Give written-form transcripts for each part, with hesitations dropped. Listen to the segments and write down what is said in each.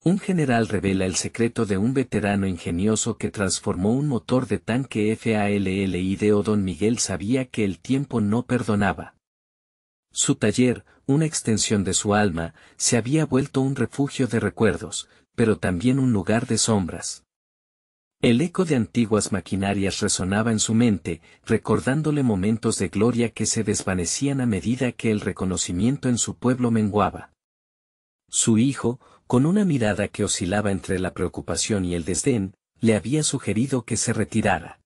Un general revela el secreto de un veterano ingenioso que transformó un motor de tanque FALLIDO. Don Miguel sabía que el tiempo no perdonaba. Su taller, una extensión de su alma, se había vuelto un refugio de recuerdos, pero también un lugar de sombras. El eco de antiguas maquinarias resonaba en su mente, recordándole momentos de gloria que se desvanecían a medida que el reconocimiento en su pueblo menguaba. Su hijo, con una mirada que oscilaba entre la preocupación y el desdén, le había sugerido que se retirara.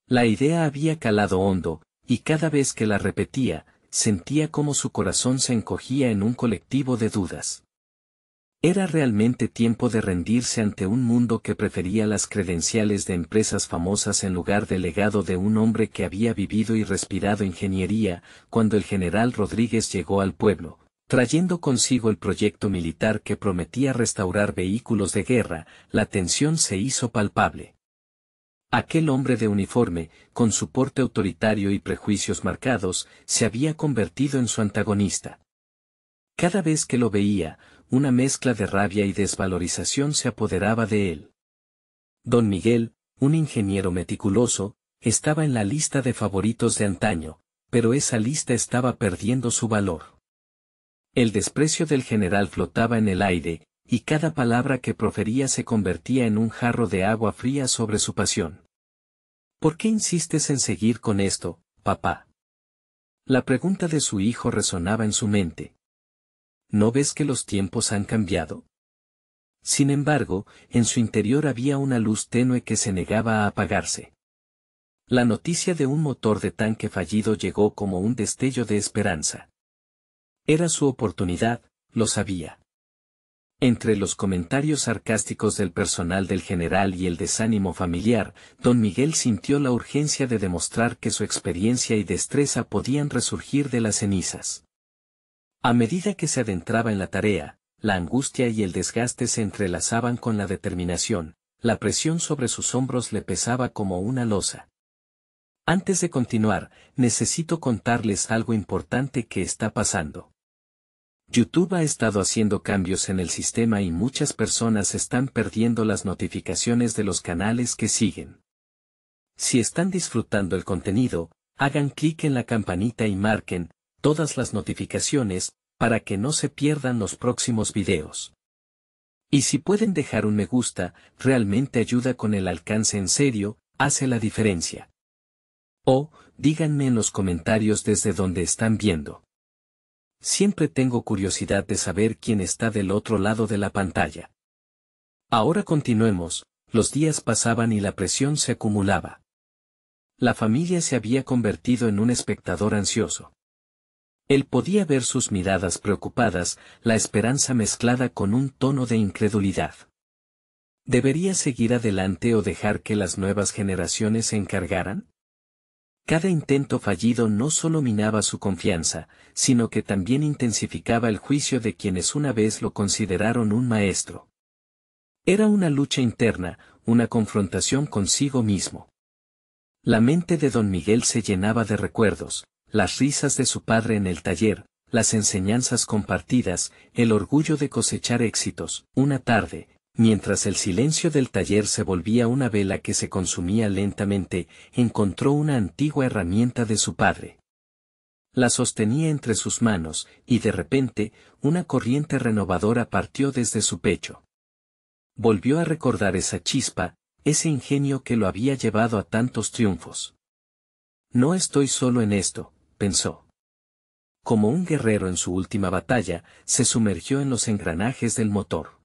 La idea había calado hondo, y cada vez que la repetía, sentía como su corazón se encogía en un colectivo de dudas. Era realmente tiempo de rendirse ante un mundo que prefería las credenciales de empresas famosas en lugar del legado de un hombre que había vivido y respirado ingeniería. Cuando el general Rodríguez llegó al pueblo, trayendo consigo el proyecto militar que prometía restaurar vehículos de guerra, la tensión se hizo palpable. Aquel hombre de uniforme, con su porte autoritario y prejuicios marcados, se había convertido en su antagonista. Cada vez que lo veía, una mezcla de rabia y desvalorización se apoderaba de él. Don Miguel, un ingeniero meticuloso, estaba en la lista de favoritos de antaño, pero esa lista estaba perdiendo su valor. El desprecio del general flotaba en el aire, y cada palabra que profería se convertía en un jarro de agua fría sobre su pasión. ¿Por qué insistes en seguir con esto, papá? La pregunta de su hijo resonaba en su mente. ¿No ves que los tiempos han cambiado? Sin embargo, en su interior había una luz tenue que se negaba a apagarse. La noticia de un motor de tanque fallido llegó como un destello de esperanza. Era su oportunidad, lo sabía. Entre los comentarios sarcásticos del personal del general y el desánimo familiar, don Miguel sintió la urgencia de demostrar que su experiencia y destreza podían resurgir de las cenizas. A medida que se adentraba en la tarea, la angustia y el desgaste se entrelazaban con la determinación, la presión sobre sus hombros le pesaba como una losa. Antes de continuar, necesito contarles algo importante que está pasando. YouTube ha estado haciendo cambios en el sistema y muchas personas están perdiendo las notificaciones de los canales que siguen. Si están disfrutando el contenido, hagan clic en la campanita y marquen todas las notificaciones, para que no se pierdan los próximos videos. Y si pueden dejar un me gusta, realmente ayuda con el alcance en serio, hace la diferencia. O, díganme en los comentarios desde donde están viendo. Siempre tengo curiosidad de saber quién está del otro lado de la pantalla. Ahora continuemos, los días pasaban y la presión se acumulaba. La familia se había convertido en un espectador ansioso. Él podía ver sus miradas preocupadas, la esperanza mezclada con un tono de incredulidad. ¿Debería seguir adelante o dejar que las nuevas generaciones se encargaran? Cada intento fallido no solo minaba su confianza, sino que también intensificaba el juicio de quienes una vez lo consideraron un maestro. Era una lucha interna, una confrontación consigo mismo. La mente de don Miguel se llenaba de recuerdos, las risas de su padre en el taller, las enseñanzas compartidas, el orgullo de cosechar éxitos. Una tarde, mientras el silencio del taller se volvía una vela que se consumía lentamente, encontró una antigua herramienta de su padre. La sostenía entre sus manos, y de repente, una corriente renovadora partió desde su pecho. Volvió a recordar esa chispa, ese ingenio que lo había llevado a tantos triunfos. No estoy solo en esto, pensó. Como un guerrero en su última batalla, se sumergió en los engranajes del motor.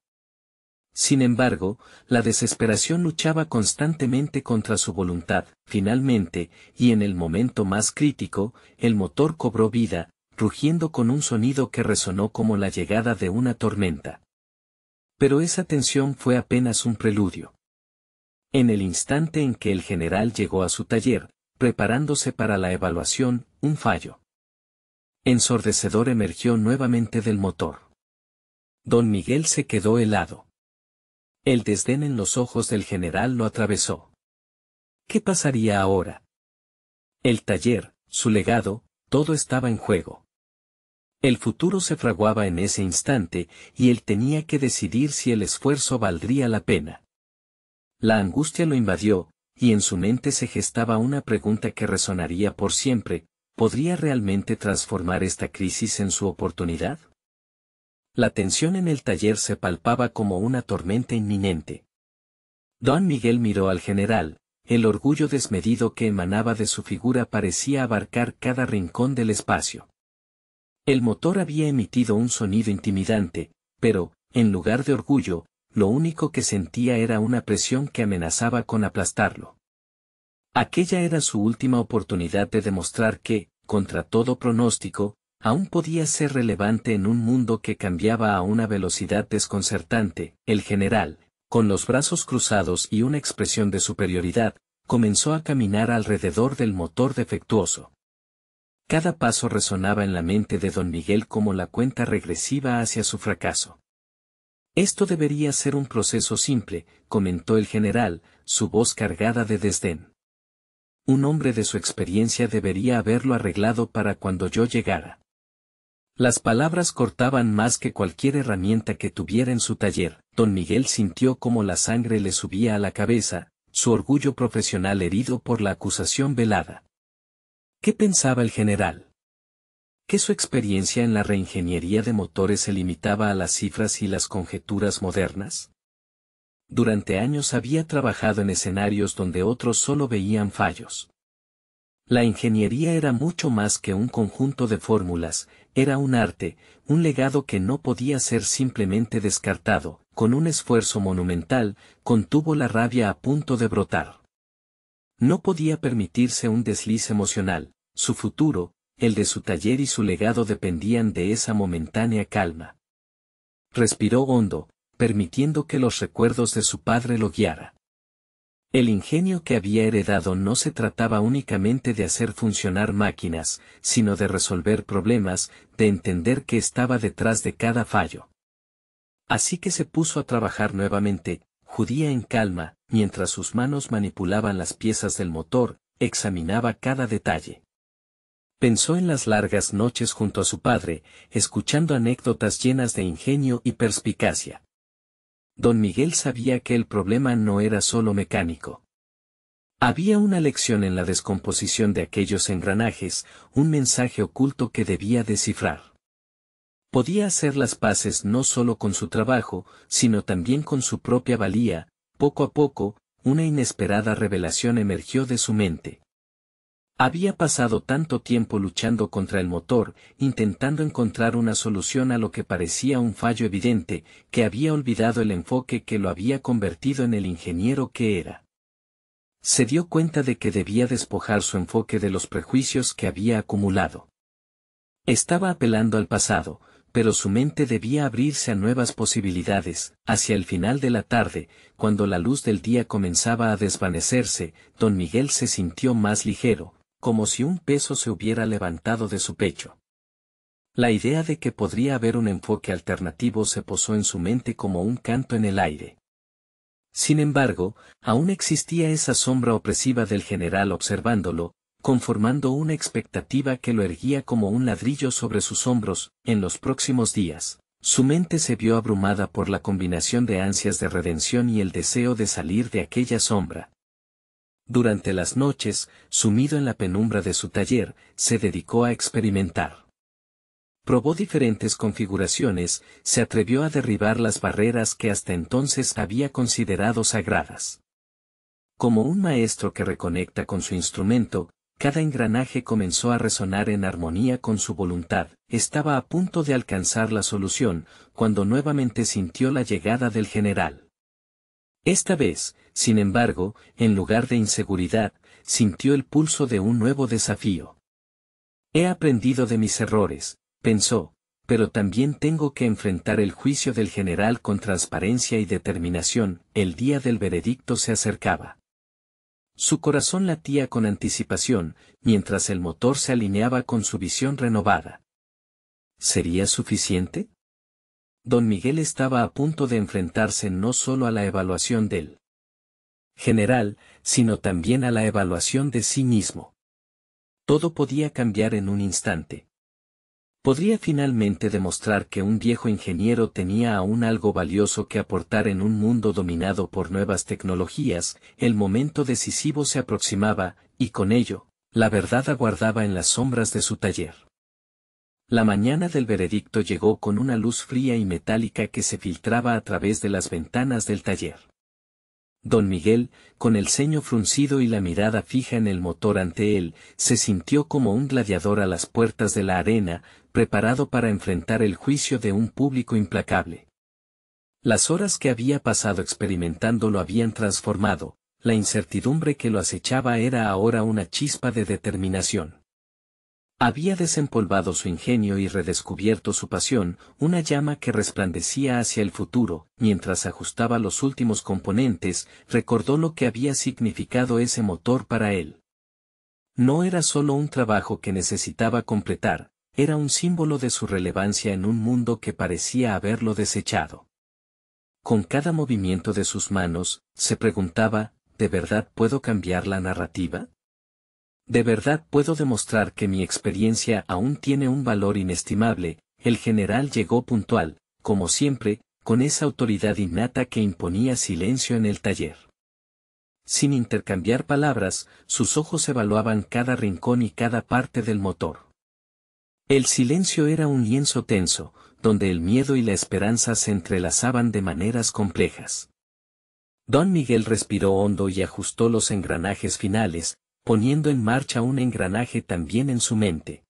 Sin embargo, la desesperación luchaba constantemente contra su voluntad. Finalmente, y en el momento más crítico, el motor cobró vida, rugiendo con un sonido que resonó como la llegada de una tormenta. Pero esa tensión fue apenas un preludio. En el instante en que el general llegó a su taller, preparándose para la evaluación, un fallo ensordecedor emergió nuevamente del motor. Don Miguel se quedó helado. El desdén en los ojos del general lo atravesó. ¿Qué pasaría ahora? El taller, su legado, todo estaba en juego. El futuro se fraguaba en ese instante, y él tenía que decidir si el esfuerzo valdría la pena. La angustia lo invadió, y en su mente se gestaba una pregunta que resonaría por siempre: ¿podría realmente transformar esta crisis en su oportunidad? La tensión en el taller se palpaba como una tormenta inminente. Don Miguel miró al general. El orgullo desmedido que emanaba de su figura parecía abarcar cada rincón del espacio. El motor había emitido un sonido intimidante, pero, en lugar de orgullo, lo único que sentía era una presión que amenazaba con aplastarlo. Aquella era su última oportunidad de demostrar que, contra todo pronóstico, aún podía ser relevante en un mundo que cambiaba a una velocidad desconcertante. El general, con los brazos cruzados y una expresión de superioridad, comenzó a caminar alrededor del motor defectuoso. Cada paso resonaba en la mente de don Miguel como la cuenta regresiva hacia su fracaso. Esto debería ser un proceso simple, comentó el general, su voz cargada de desdén. Un hombre de su experiencia debería haberlo arreglado para cuando yo llegara. Las palabras cortaban más que cualquier herramienta que tuviera en su taller. Don Miguel sintió como la sangre le subía a la cabeza, su orgullo profesional herido por la acusación velada. ¿Qué pensaba el general? ¿Que su experiencia en la reingeniería de motores se limitaba a las cifras y las conjeturas modernas? Durante años había trabajado en escenarios donde otros solo veían fallos. La ingeniería era mucho más que un conjunto de fórmulas, era un arte, un legado que no podía ser simplemente descartado. Con un esfuerzo monumental, contuvo la rabia a punto de brotar. No podía permitirse un desliz emocional. Su futuro, el de su taller y su legado dependían de esa momentánea calma. Respiró hondo, permitiendo que los recuerdos de su padre lo guiara. El ingenio que había heredado no se trataba únicamente de hacer funcionar máquinas, sino de resolver problemas, de entender qué estaba detrás de cada fallo. Así que se puso a trabajar nuevamente, judía en calma, mientras sus manos manipulaban las piezas del motor, examinaba cada detalle. Pensó en las largas noches junto a su padre, escuchando anécdotas llenas de ingenio y perspicacia. Don Miguel sabía que el problema no era solo mecánico. Había una lección en la descomposición de aquellos engranajes, un mensaje oculto que debía descifrar. Podía hacer las paces no solo con su trabajo, sino también con su propia valía. Poco a poco, una inesperada revelación emergió de su mente. Había pasado tanto tiempo luchando contra el motor, intentando encontrar una solución a lo que parecía un fallo evidente, que había olvidado el enfoque que lo había convertido en el ingeniero que era. Se dio cuenta de que debía despojar su enfoque de los prejuicios que había acumulado. Estaba apelando al pasado, pero su mente debía abrirse a nuevas posibilidades. Hacia el final de la tarde, cuando la luz del día comenzaba a desvanecerse, don Miguel se sintió más ligero, como si un peso se hubiera levantado de su pecho. La idea de que podría haber un enfoque alternativo se posó en su mente como un canto en el aire. Sin embargo, aún existía esa sombra opresiva del general observándolo, conformando una expectativa que lo erguía como un ladrillo sobre sus hombros. En los próximos días, su mente se vio abrumada por la combinación de ansias de redención y el deseo de salir de aquella sombra. Durante las noches, sumido en la penumbra de su taller, se dedicó a experimentar. Probó diferentes configuraciones, se atrevió a derribar las barreras que hasta entonces había considerado sagradas. Como un maestro que reconecta con su instrumento, cada engranaje comenzó a resonar en armonía con su voluntad. Estaba a punto de alcanzar la solución, cuando nuevamente sintió la llegada del general. Esta vez, sin embargo, en lugar de inseguridad, sintió el pulso de un nuevo desafío. He aprendido de mis errores, pensó, pero también tengo que enfrentar el juicio del general con transparencia y determinación. El día del veredicto se acercaba. Su corazón latía con anticipación, mientras el motor se alineaba con su visión renovada. ¿Sería suficiente? Don Miguel estaba a punto de enfrentarse no solo a la evaluación del general, sino también a la evaluación de sí mismo. Todo podía cambiar en un instante. Podría finalmente demostrar que un viejo ingeniero tenía aún algo valioso que aportar en un mundo dominado por nuevas tecnologías. El momento decisivo se aproximaba, y con ello, la verdad aguardaba en las sombras de su taller. La mañana del veredicto llegó con una luz fría y metálica que se filtraba a través de las ventanas del taller. Don Miguel, con el ceño fruncido y la mirada fija en el motor ante él, se sintió como un gladiador a las puertas de la arena, preparado para enfrentar el juicio de un público implacable. Las horas que había pasado experimentando lo habían transformado, la incertidumbre que lo acechaba era ahora una chispa de determinación. Había desempolvado su ingenio y redescubierto su pasión, una llama que resplandecía hacia el futuro. Mientras ajustaba los últimos componentes, recordó lo que había significado ese motor para él. No era solo un trabajo que necesitaba completar, era un símbolo de su relevancia en un mundo que parecía haberlo desechado. Con cada movimiento de sus manos, se preguntaba, ¿de verdad puedo cambiar la narrativa? ¿De verdad puedo demostrar que mi experiencia aún tiene un valor inestimable? El general llegó puntual, como siempre, con esa autoridad innata que imponía silencio en el taller. Sin intercambiar palabras, sus ojos evaluaban cada rincón y cada parte del motor. El silencio era un lienzo tenso, donde el miedo y la esperanza se entrelazaban de maneras complejas. Don Miguel respiró hondo y ajustó los engranajes finales, poniendo en marcha un engranaje también en su mente.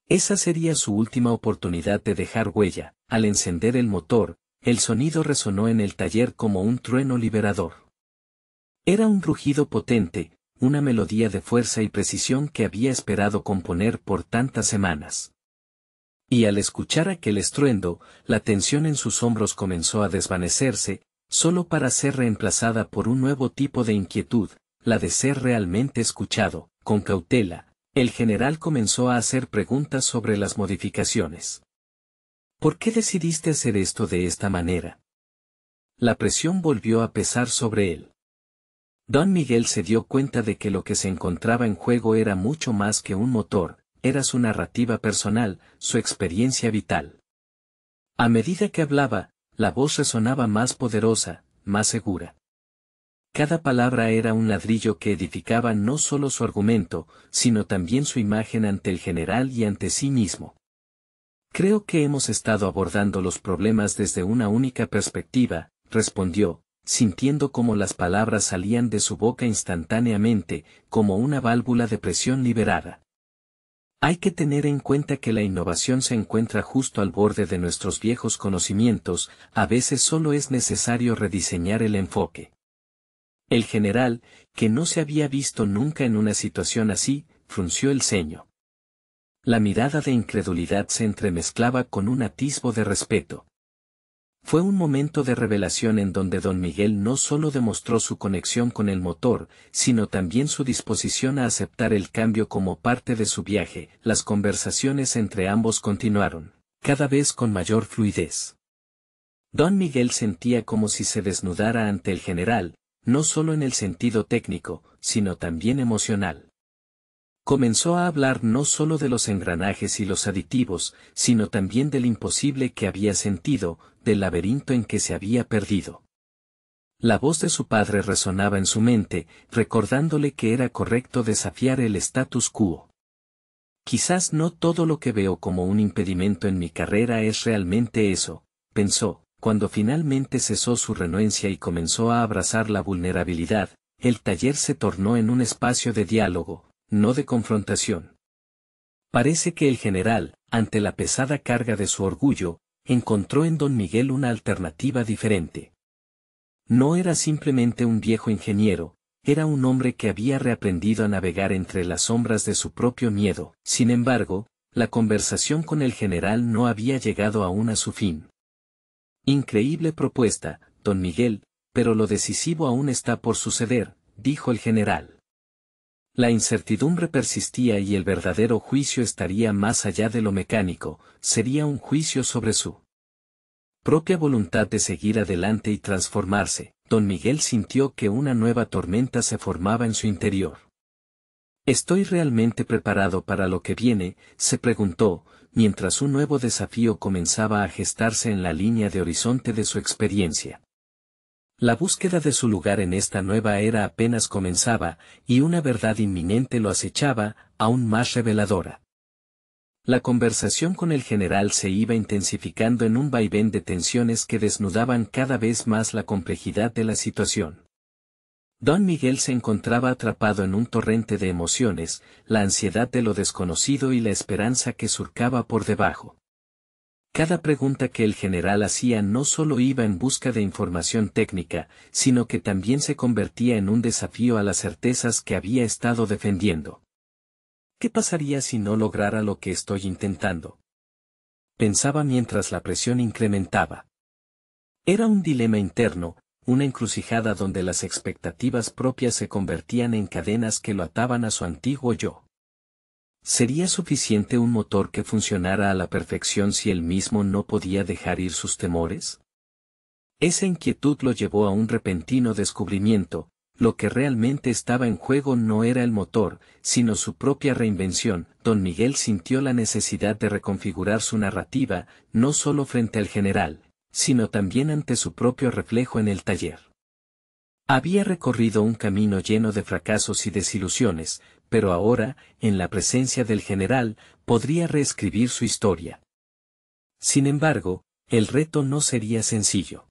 Esa sería su última oportunidad de dejar huella. Al encender el motor, el sonido resonó en el taller como un trueno liberador. Era un rugido potente, una melodía de fuerza y precisión que había esperado componer por tantas semanas. Y al escuchar aquel estruendo, la tensión en sus hombros comenzó a desvanecerse, solo para ser reemplazada por un nuevo tipo de inquietud, la de ser realmente escuchado. Con cautela, el general comenzó a hacer preguntas sobre las modificaciones. ¿Por qué decidiste hacer esto de esta manera? La presión volvió a pesar sobre él. Don Miguel se dio cuenta de que lo que se encontraba en juego era mucho más que un motor, era su narrativa personal, su experiencia vital. A medida que hablaba, la voz resonaba más poderosa, más segura. Cada palabra era un ladrillo que edificaba no solo su argumento, sino también su imagen ante el general y ante sí mismo. Creo que hemos estado abordando los problemas desde una única perspectiva, respondió, sintiendo cómo las palabras salían de su boca instantáneamente, como una válvula de presión liberada. Hay que tener en cuenta que la innovación se encuentra justo al borde de nuestros viejos conocimientos, a veces solo es necesario rediseñar el enfoque. El general, que no se había visto nunca en una situación así, frunció el ceño. La mirada de incredulidad se entremezclaba con un atisbo de respeto. Fue un momento de revelación en donde don Miguel no solo demostró su conexión con el motor, sino también su disposición a aceptar el cambio como parte de su viaje. Las conversaciones entre ambos continuaron, cada vez con mayor fluidez. Don Miguel sentía como si se desnudara ante el general, no solo en el sentido técnico, sino también emocional. Comenzó a hablar no solo de los engranajes y los aditivos, sino también del imposible que había sentido, del laberinto en que se había perdido. La voz de su padre resonaba en su mente, recordándole que era correcto desafiar el status quo. Quizás no todo lo que veo como un impedimento en mi carrera es realmente eso, pensó. Cuando finalmente cesó su renuencia y comenzó a abrazar la vulnerabilidad, el taller se tornó en un espacio de diálogo, no de confrontación. Parece que el general, ante la pesada carga de su orgullo, encontró en don Miguel una alternativa diferente. No era simplemente un viejo ingeniero, era un hombre que había reaprendido a navegar entre las sombras de su propio miedo. Sin embargo, la conversación con el general no había llegado aún a su fin. Increíble propuesta, don Miguel, pero lo decisivo aún está por suceder, dijo el general. La incertidumbre persistía y el verdadero juicio estaría más allá de lo mecánico, sería un juicio sobre su propia voluntad de seguir adelante y transformarse. Don Miguel sintió que una nueva tormenta se formaba en su interior. ¿Estoy realmente preparado para lo que viene?, se preguntó, mientras un nuevo desafío comenzaba a gestarse en la línea de horizonte de su experiencia. La búsqueda de su lugar en esta nueva era apenas comenzaba, y una verdad inminente lo acechaba, aún más reveladora. La conversación con el general se iba intensificando en un vaivén de tensiones que desnudaban cada vez más la complejidad de la situación. Don Miguel se encontraba atrapado en un torrente de emociones, la ansiedad de lo desconocido y la esperanza que surcaba por debajo. Cada pregunta que el general hacía no solo iba en busca de información técnica, sino que también se convertía en un desafío a las certezas que había estado defendiendo. ¿Qué pasaría si no lograra lo que estoy intentando?, pensaba mientras la presión incrementaba. Era un dilema interno, una encrucijada donde las expectativas propias se convertían en cadenas que lo ataban a su antiguo yo. ¿Sería suficiente un motor que funcionara a la perfección si él mismo no podía dejar ir sus temores? Esa inquietud lo llevó a un repentino descubrimiento: lo que realmente estaba en juego no era el motor, sino su propia reinvención. Don Miguel sintió la necesidad de reconfigurar su narrativa, no solo frente al general, sino también ante su propio reflejo en el taller. Había recorrido un camino lleno de fracasos y desilusiones, pero ahora, en la presencia del general, podría reescribir su historia. Sin embargo, el reto no sería sencillo.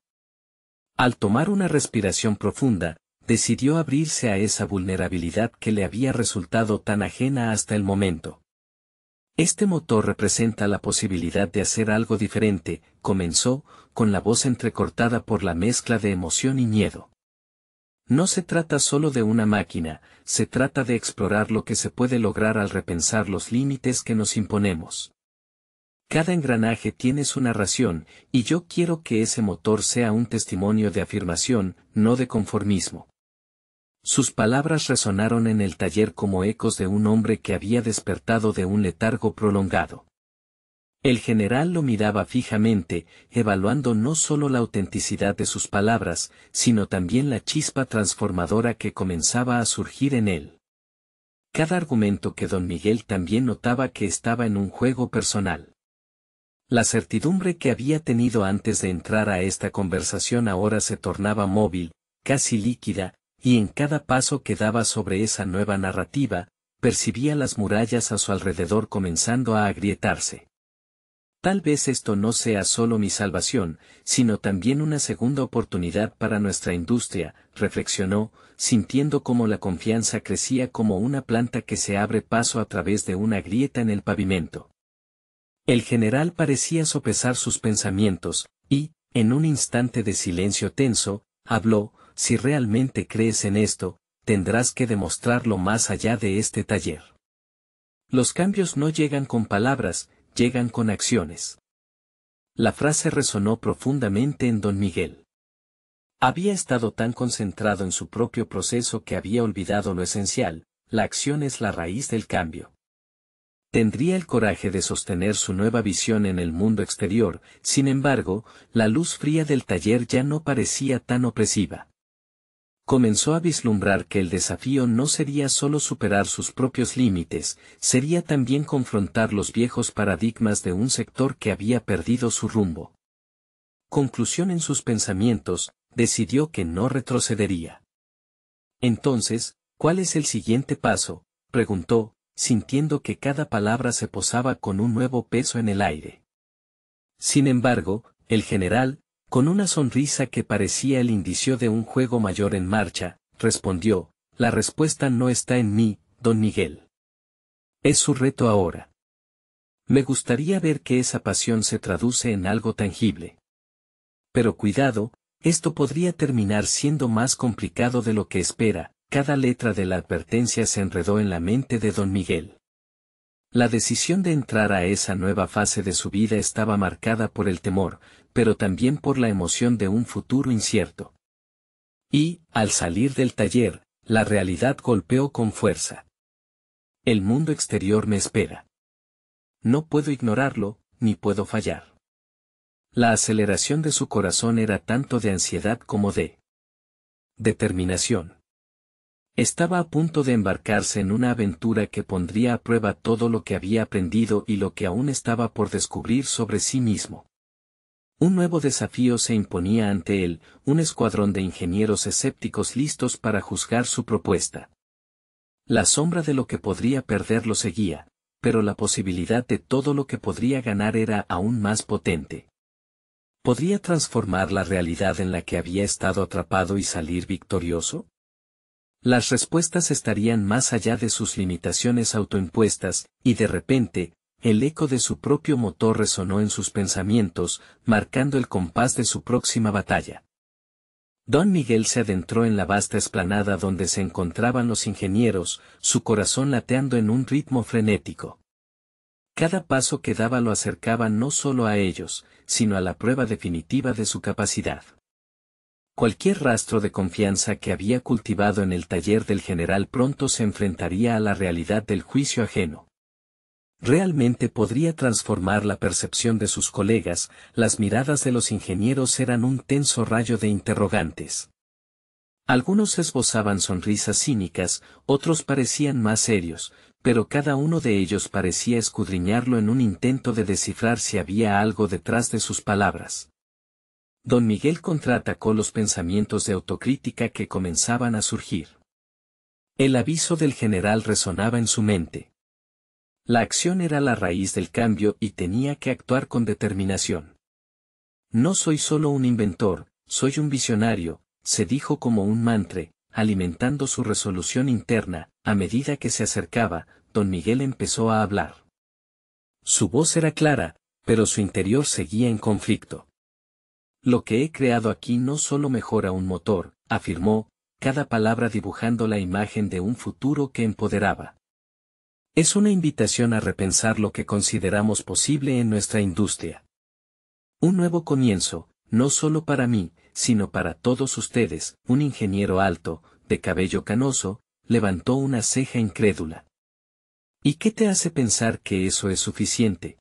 Al tomar una respiración profunda, decidió abrirse a esa vulnerabilidad que le había resultado tan ajena hasta el momento. Este motor representa la posibilidad de hacer algo diferente, comenzó, con la voz entrecortada por la mezcla de emoción y miedo. No se trata solo de una máquina, se trata de explorar lo que se puede lograr al repensar los límites que nos imponemos. Cada engranaje tiene su narración, y yo quiero que ese motor sea un testimonio de afirmación, no de conformismo. Sus palabras resonaron en el taller como ecos de un hombre que había despertado de un letargo prolongado. El general lo miraba fijamente, evaluando no solo la autenticidad de sus palabras, sino también la chispa transformadora que comenzaba a surgir en él. Cada argumento que don Miguel también notaba que estaba en un juego personal. La certidumbre que había tenido antes de entrar a esta conversación ahora se tornaba móvil, casi líquida, y en cada paso que daba sobre esa nueva narrativa, percibía las murallas a su alrededor comenzando a agrietarse. Tal vez esto no sea solo mi salvación, sino también una segunda oportunidad para nuestra industria, reflexionó, sintiendo cómo la confianza crecía como una planta que se abre paso a través de una grieta en el pavimento. El general parecía sopesar sus pensamientos, y, en un instante de silencio tenso, habló: si realmente crees en esto, tendrás que demostrarlo más allá de este taller. Los cambios no llegan con palabras, llegan con acciones. La frase resonó profundamente en don Miguel. Había estado tan concentrado en su propio proceso que había olvidado lo esencial: la acción es la raíz del cambio. Tendría el coraje de sostener su nueva visión en el mundo exterior, sin embargo, la luz fría del taller ya no parecía tan opresiva. Comenzó a vislumbrar que el desafío no sería solo superar sus propios límites, sería también confrontar los viejos paradigmas de un sector que había perdido su rumbo. Conclusión en sus pensamientos, decidió que no retrocedería. Entonces, ¿cuál es el siguiente paso?, preguntó, sintiendo que cada palabra se posaba con un nuevo peso en el aire. Sin embargo, el general, con una sonrisa que parecía el indicio de un juego mayor en marcha, respondió: la respuesta no está en mí, don Miguel. Es su reto ahora. Me gustaría ver que esa pasión se traduce en algo tangible. Pero cuidado, esto podría terminar siendo más complicado de lo que espera. Cada letra de la advertencia se enredó en la mente de don Miguel. La decisión de entrar a esa nueva fase de su vida estaba marcada por el temor, pero también por la emoción de un futuro incierto. Y, al salir del taller, la realidad golpeó con fuerza. El mundo exterior me espera. No puedo ignorarlo, ni puedo fallar. La aceleración de su corazón era tanto de ansiedad como de determinación. Estaba a punto de embarcarse en una aventura que pondría a prueba todo lo que había aprendido y lo que aún estaba por descubrir sobre sí mismo. Un nuevo desafío se imponía ante él, un escuadrón de ingenieros escépticos listos para juzgar su propuesta. La sombra de lo que podría perder lo seguía, pero la posibilidad de todo lo que podría ganar era aún más potente. ¿Podría transformar la realidad en la que había estado atrapado y salir victorioso? Las respuestas estarían más allá de sus limitaciones autoimpuestas, y de repente, el eco de su propio motor resonó en sus pensamientos, marcando el compás de su próxima batalla. Don Miguel se adentró en la vasta explanada donde se encontraban los ingenieros, su corazón lateando en un ritmo frenético. Cada paso que daba lo acercaba no solo a ellos, sino a la prueba definitiva de su capacidad. Cualquier rastro de confianza que había cultivado en el taller del general pronto se enfrentaría a la realidad del juicio ajeno. Realmente podría transformar la percepción de sus colegas, las miradas de los ingenieros eran un tenso rayo de interrogantes. Algunos esbozaban sonrisas cínicas, otros parecían más serios, pero cada uno de ellos parecía escudriñarlo en un intento de descifrar si había algo detrás de sus palabras. Don Miguel contraatacó los pensamientos de autocrítica que comenzaban a surgir. El aviso del general resonaba en su mente. La acción era la raíz del cambio y tenía que actuar con determinación. No soy solo un inventor, soy un visionario, se dijo como un mantra, alimentando su resolución interna. A medida que se acercaba, don Miguel empezó a hablar. Su voz era clara, pero su interior seguía en conflicto. Lo que he creado aquí no solo mejora un motor, afirmó, cada palabra dibujando la imagen de un futuro que empoderaba. Es una invitación a repensar lo que consideramos posible en nuestra industria. Un nuevo comienzo, no solo para mí, sino para todos ustedes. Un ingeniero alto, de cabello canoso, levantó una ceja incrédula. ¿Y qué te hace pensar que eso es suficiente?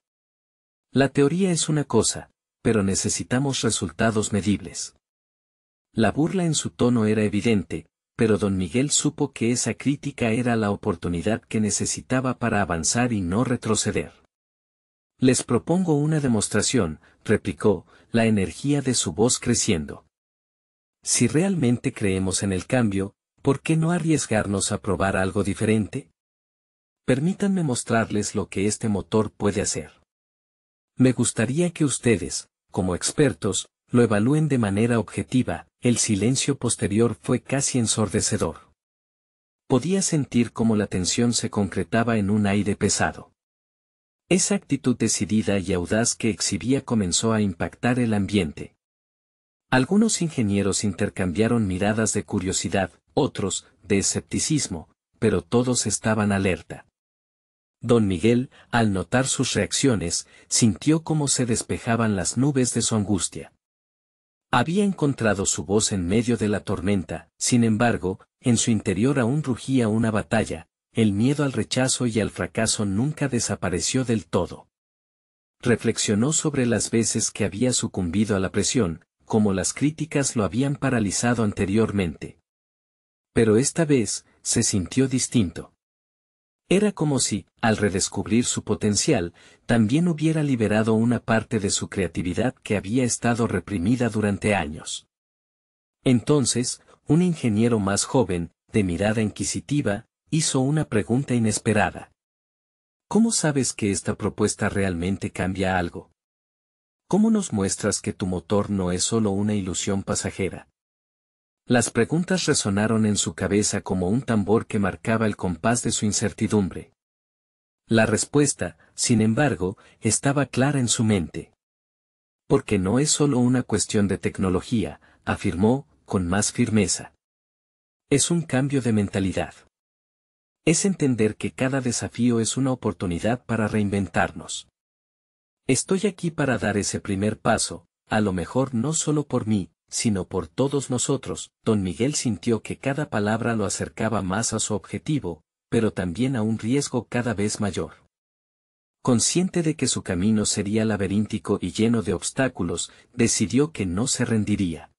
La teoría es una cosa, pero necesitamos resultados medibles. La burla en su tono era evidente, pero don Miguel supo que esa crítica era la oportunidad que necesitaba para avanzar y no retroceder. Les propongo una demostración, replicó, la energía de su voz creciendo. Si realmente creemos en el cambio, ¿por qué no arriesgarnos a probar algo diferente? Permítanme mostrarles lo que este motor puede hacer. Me gustaría que ustedes, como expertos, lo evalúen de manera objetiva. El silencio posterior fue casi ensordecedor. Podía sentir cómo la tensión se concretaba en un aire pesado. Esa actitud decidida y audaz que exhibía comenzó a impactar el ambiente. Algunos ingenieros intercambiaron miradas de curiosidad, otros, de escepticismo, pero todos estaban alerta. Don Miguel, al notar sus reacciones, sintió cómo se despejaban las nubes de su angustia. Había encontrado su voz en medio de la tormenta, sin embargo, en su interior aún rugía una batalla, el miedo al rechazo y al fracaso nunca desapareció del todo. Reflexionó sobre las veces que había sucumbido a la presión, como las críticas lo habían paralizado anteriormente. Pero esta vez, se sintió distinto. Era como si, al redescubrir su potencial, también hubiera liberado una parte de su creatividad que había estado reprimida durante años. Entonces, un ingeniero más joven, de mirada inquisitiva, hizo una pregunta inesperada. ¿Cómo sabes que esta propuesta realmente cambia algo? ¿Cómo nos muestras que tu motor no es solo una ilusión pasajera? Las preguntas resonaron en su cabeza como un tambor que marcaba el compás de su incertidumbre. La respuesta, sin embargo, estaba clara en su mente. Porque no es solo una cuestión de tecnología, afirmó, con más firmeza. Es un cambio de mentalidad. Es entender que cada desafío es una oportunidad para reinventarnos. Estoy aquí para dar ese primer paso, a lo mejor no solo por mí, sino por todos nosotros. Don Miguel sintió que cada palabra lo acercaba más a su objetivo, pero también a un riesgo cada vez mayor. Consciente de que su camino sería laberíntico y lleno de obstáculos, decidió que no se rendiría.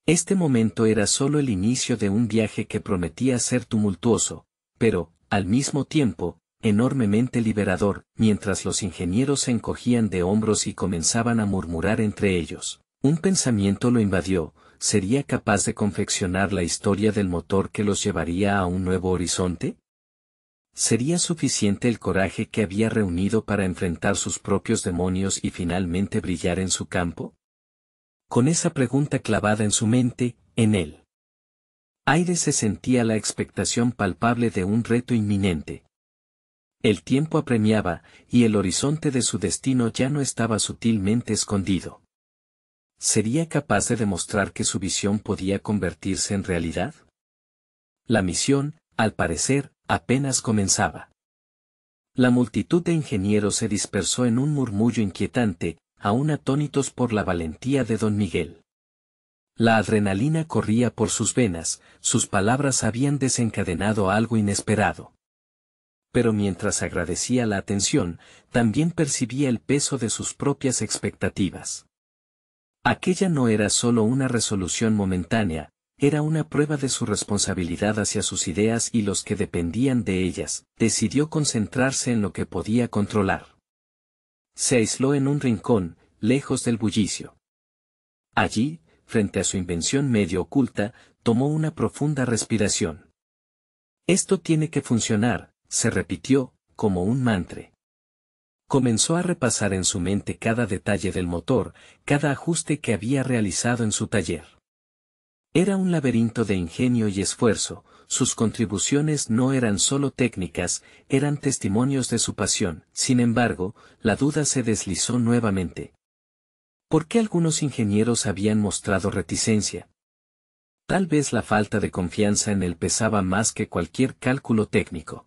Este momento era solo el inicio de un viaje que prometía ser tumultuoso, pero, al mismo tiempo, enormemente liberador, mientras los ingenieros se encogían de hombros y comenzaban a murmurar entre ellos. Un pensamiento lo invadió: ¿sería capaz de confeccionar la historia del motor que los llevaría a un nuevo horizonte? ¿Sería suficiente el coraje que había reunido para enfrentar sus propios demonios y finalmente brillar en su campo? Con esa pregunta clavada en su mente, en él aire se sentía la expectación palpable de un reto inminente. El tiempo apremiaba, y el horizonte de su destino ya no estaba sutilmente escondido. ¿Sería capaz de demostrar que su visión podía convertirse en realidad? La misión, al parecer, apenas comenzaba. La multitud de ingenieros se dispersó en un murmullo inquietante, aún atónitos por la valentía de don Miguel. La adrenalina corría por sus venas, sus palabras habían desencadenado algo inesperado. Pero mientras agradecía la atención, también percibía el peso de sus propias expectativas. Aquella no era solo una resolución momentánea, era una prueba de su responsabilidad hacia sus ideas y los que dependían de ellas. Decidió concentrarse en lo que podía controlar. Se aisló en un rincón, lejos del bullicio. Allí, frente a su invención medio oculta, tomó una profunda respiración. Esto tiene que funcionar, se repitió, como un mantra. Comenzó a repasar en su mente cada detalle del motor, cada ajuste que había realizado en su taller. Era un laberinto de ingenio y esfuerzo, sus contribuciones no eran solo técnicas, eran testimonios de su pasión. Sin embargo, la duda se deslizó nuevamente. ¿Por qué algunos ingenieros habían mostrado reticencia? Tal vez la falta de confianza en él pesaba más que cualquier cálculo técnico.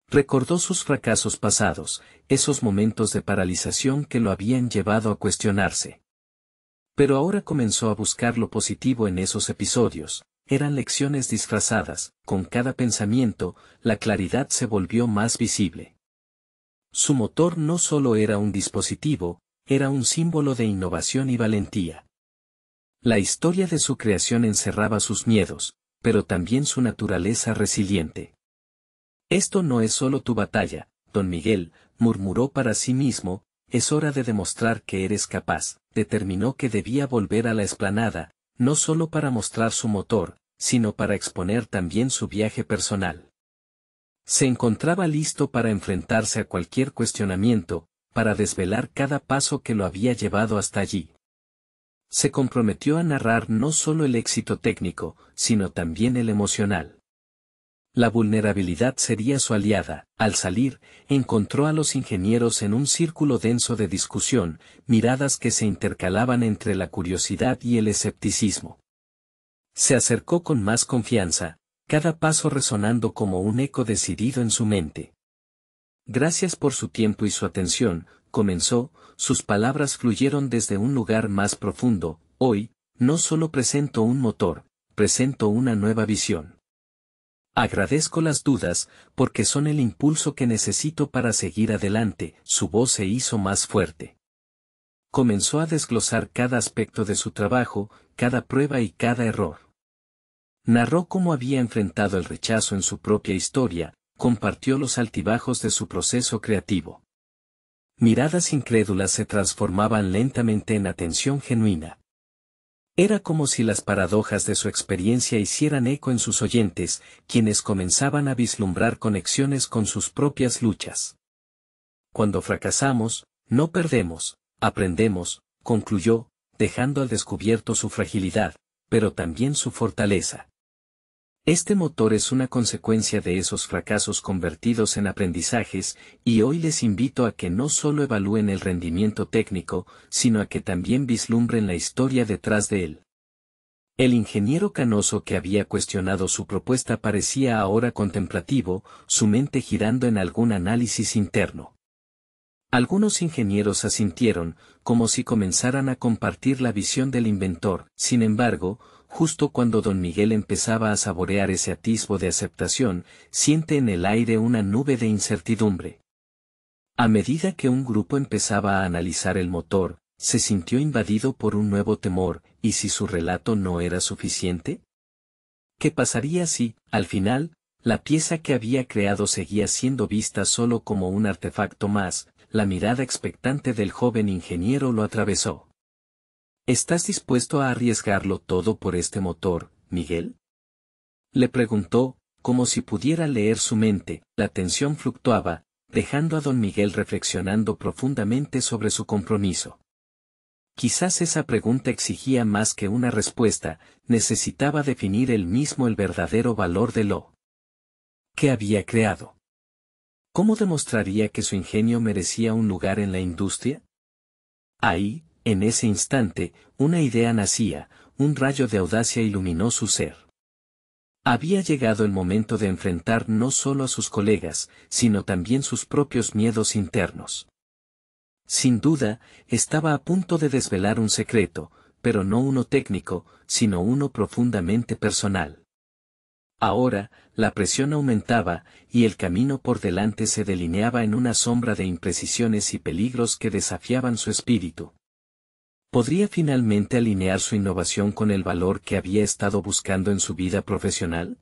Recordó sus fracasos pasados, esos momentos de paralización que lo habían llevado a cuestionarse. Pero ahora comenzó a buscar lo positivo en esos episodios. Eran lecciones disfrazadas. Con cada pensamiento, la claridad se volvió más visible. Su motor no solo era un dispositivo, era un símbolo de innovación y valentía. La historia de su creación encerraba sus miedos, pero también su naturaleza resiliente. Esto no es solo tu batalla, don Miguel, murmuró para sí mismo, es hora de demostrar que eres capaz. Determinó que debía volver a la explanada, no solo para mostrar su motor, sino para exponer también su viaje personal. Se encontraba listo para enfrentarse a cualquier cuestionamiento, para desvelar cada paso que lo había llevado hasta allí. Se comprometió a narrar no solo el éxito técnico, sino también el emocional. La vulnerabilidad sería su aliada. Al salir, encontró a los ingenieros en un círculo denso de discusión, miradas que se intercalaban entre la curiosidad y el escepticismo. Se acercó con más confianza, cada paso resonando como un eco decidido en su mente. Gracias por su tiempo y su atención, comenzó, sus palabras fluyeron desde un lugar más profundo. Hoy, no solo presento un motor, presento una nueva visión. Agradezco las dudas, porque son el impulso que necesito para seguir adelante. Su voz se hizo más fuerte. Comenzó a desglosar cada aspecto de su trabajo, cada prueba y cada error. Narró cómo había enfrentado el rechazo en su propia historia, compartió los altibajos de su proceso creativo. Miradas incrédulas se transformaban lentamente en atención genuina. Era como si las paradojas de su experiencia hicieran eco en sus oyentes, quienes comenzaban a vislumbrar conexiones con sus propias luchas. Cuando fracasamos, no perdemos, aprendemos, concluyó, dejando al descubierto su fragilidad, pero también su fortaleza. Este motor es una consecuencia de esos fracasos convertidos en aprendizajes, y hoy les invito a que no solo evalúen el rendimiento técnico, sino a que también vislumbren la historia detrás de él. El ingeniero canoso que había cuestionado su propuesta parecía ahora contemplativo, su mente girando en algún análisis interno. Algunos ingenieros asintieron, como si comenzaran a compartir la visión del inventor. Sin embargo, justo cuando don Miguel empezaba a saborear ese atisbo de aceptación, siente en el aire una nube de incertidumbre. A medida que un grupo empezaba a analizar el motor, Se sintió invadido por un nuevo temor, ¿y si su relato no era suficiente? ¿Qué pasaría si, al final, la pieza que había creado seguía siendo vista solo como un artefacto más? La mirada expectante del joven ingeniero lo atravesó. ¿Estás dispuesto a arriesgarlo todo por este motor, Miguel? Le preguntó, como si pudiera leer su mente. La tensión fluctuaba, dejando a don Miguel reflexionando profundamente sobre su compromiso. Quizás esa pregunta exigía más que una respuesta, necesitaba definir él mismo el verdadero valor de lo que había creado. ¿Cómo demostraría que su ingenio merecía un lugar en la industria? Ahí, en ese instante, una idea nacía, un rayo de audacia iluminó su ser. Había llegado el momento de enfrentar no solo a sus colegas, sino también sus propios miedos internos. Sin duda, estaba a punto de desvelar un secreto, pero no uno técnico, sino uno profundamente personal. Ahora, la presión aumentaba, y el camino por delante se delineaba en una sombra de imprecisiones y peligros que desafiaban su espíritu. ¿Podría finalmente alinear su innovación con el valor que había estado buscando en su vida profesional?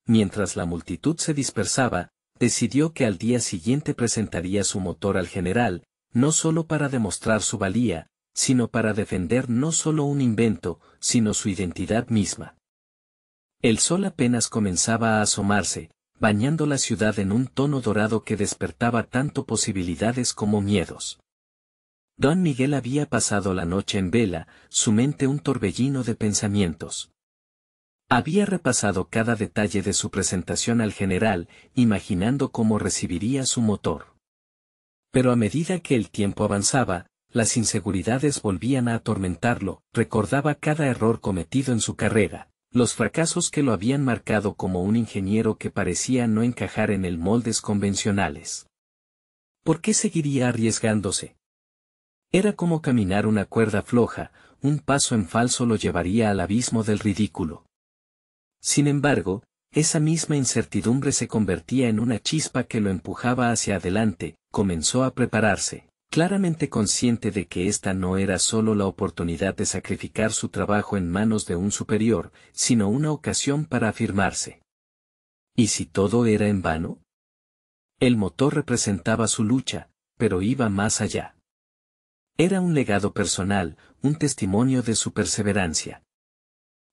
Mientras la multitud se dispersaba, decidió que al día siguiente presentaría su motor al general, no solo para demostrar su valía, sino para defender no solo un invento, sino su identidad misma. El sol apenas comenzaba a asomarse, bañando la ciudad en un tono dorado que despertaba tanto posibilidades como miedos. Don Miguel había pasado la noche en vela, su mente un torbellino de pensamientos. Había repasado cada detalle de su presentación al general, imaginando cómo recibiría su motor. Pero a medida que el tiempo avanzaba, las inseguridades volvían a atormentarlo, recordaba cada error cometido en su carrera, los fracasos que lo habían marcado como un ingeniero que parecía no encajar en el moldes convencionales. ¿Por qué seguiría arriesgándose? Era como caminar una cuerda floja, un paso en falso lo llevaría al abismo del ridículo. Sin embargo, esa misma incertidumbre se convertía en una chispa que lo empujaba hacia adelante, comenzó a prepararse, claramente consciente de que esta no era solo la oportunidad de sacrificar su trabajo en manos de un superior, sino una ocasión para afirmarse. ¿Y si todo era en vano? El motor representaba su lucha, pero iba más allá. Era un legado personal, un testimonio de su perseverancia.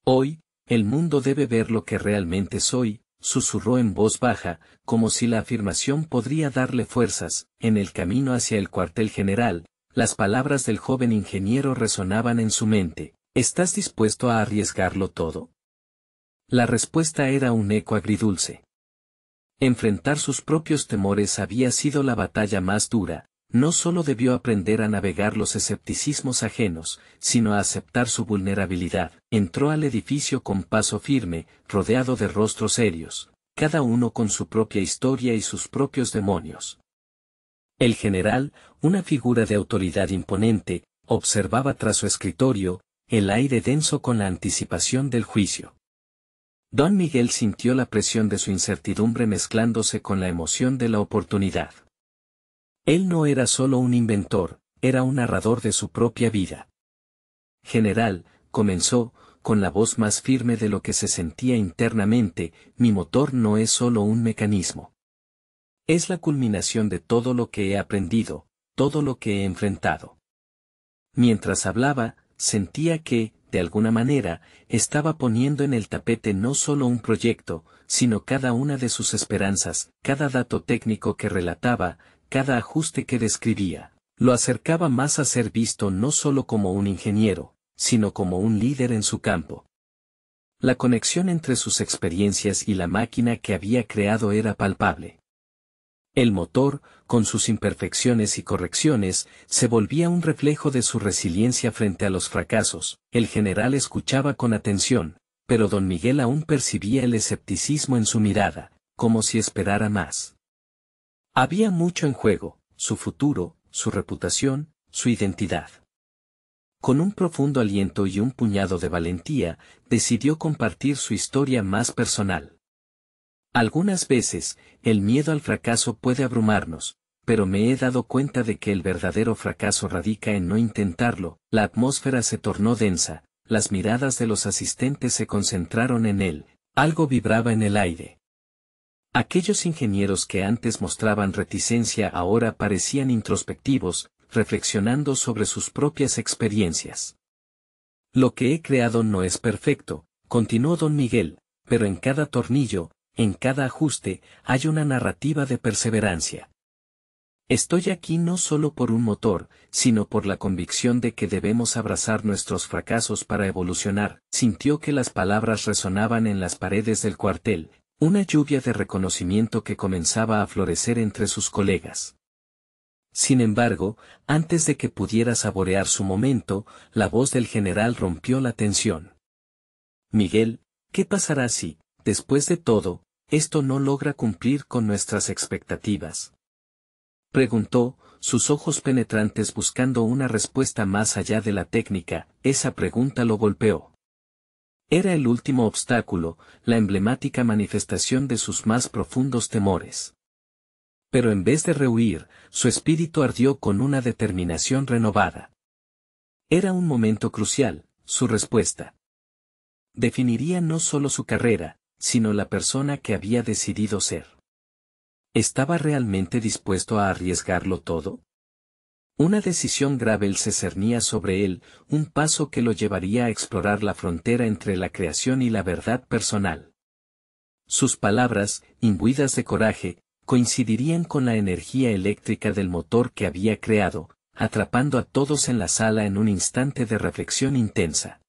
Hoy, el mundo debe ver lo que realmente soy, susurró en voz baja, como si la afirmación podría darle fuerzas. En el camino hacia el cuartel general, las palabras del joven ingeniero resonaban en su mente. ¿Estás dispuesto a arriesgarlo todo? La respuesta era un eco agridulce. Enfrentar sus propios temores había sido la batalla más dura. No solo debió aprender a navegar los escepticismos ajenos, sino a aceptar su vulnerabilidad. Entró al edificio con paso firme, rodeado de rostros serios, cada uno con su propia historia y sus propios demonios. El general, una figura de autoridad imponente, observaba tras su escritorio, el aire denso con la anticipación del juicio. Don Miguel sintió la presión de su incertidumbre mezclándose con la emoción de la oportunidad. Él no era solo un inventor, era un narrador de su propia vida. General, comenzó, con la voz más firme de lo que se sentía internamente, mi motor no es solo un mecanismo. Es la culminación de todo lo que he aprendido, todo lo que he enfrentado. Mientras hablaba, sentía que, de alguna manera, estaba poniendo en el tapete no solo un proyecto, sino cada una de sus esperanzas, cada dato técnico que relataba, cada ajuste que describía, lo acercaba más a ser visto no solo como un ingeniero, sino como un líder en su campo. La conexión entre sus experiencias y la máquina que había creado era palpable. El motor, con sus imperfecciones y correcciones, se volvía un reflejo de su resiliencia frente a los fracasos. El general escuchaba con atención, pero don Miguel aún percibía el escepticismo en su mirada, como si esperara más. Había mucho en juego, su futuro, su reputación, su identidad. Con un profundo aliento y un puñado de valentía, decidió compartir su historia más personal. Algunas veces, el miedo al fracaso puede abrumarnos, pero me he dado cuenta de que el verdadero fracaso radica en no intentarlo. La atmósfera se tornó densa, las miradas de los asistentes se concentraron en él, algo vibraba en el aire. Aquellos ingenieros que antes mostraban reticencia ahora parecían introspectivos, reflexionando sobre sus propias experiencias. Lo que he creado no es perfecto, continuó don Miguel, pero en cada tornillo, en cada ajuste, hay una narrativa de perseverancia. Estoy aquí no solo por un motor, sino por la convicción de que debemos abrazar nuestros fracasos para evolucionar. Sintió que las palabras resonaban en las paredes del cuartel, una lluvia de reconocimiento que comenzaba a florecer entre sus colegas. Sin embargo, antes de que pudiera saborear su momento, la voz del general rompió la tensión. Miguel, ¿qué pasará si, después de todo, esto no logra cumplir con nuestras expectativas? Preguntó, sus ojos penetrantes buscando una respuesta más allá de la técnica. Esa pregunta lo golpeó. Era el último obstáculo, la emblemática manifestación de sus más profundos temores. Pero en vez de rehuir, su espíritu ardió con una determinación renovada. Era un momento crucial, su respuesta. Definiría no solo su carrera, sino la persona que había decidido ser. ¿Estaba realmente dispuesto a arriesgarlo todo? Una decisión grave se cernía sobre él, un paso que lo llevaría a explorar la frontera entre la creación y la verdad personal. Sus palabras, imbuidas de coraje, coincidirían con la energía eléctrica del motor que había creado, atrapando a todos en la sala en un instante de reflexión intensa.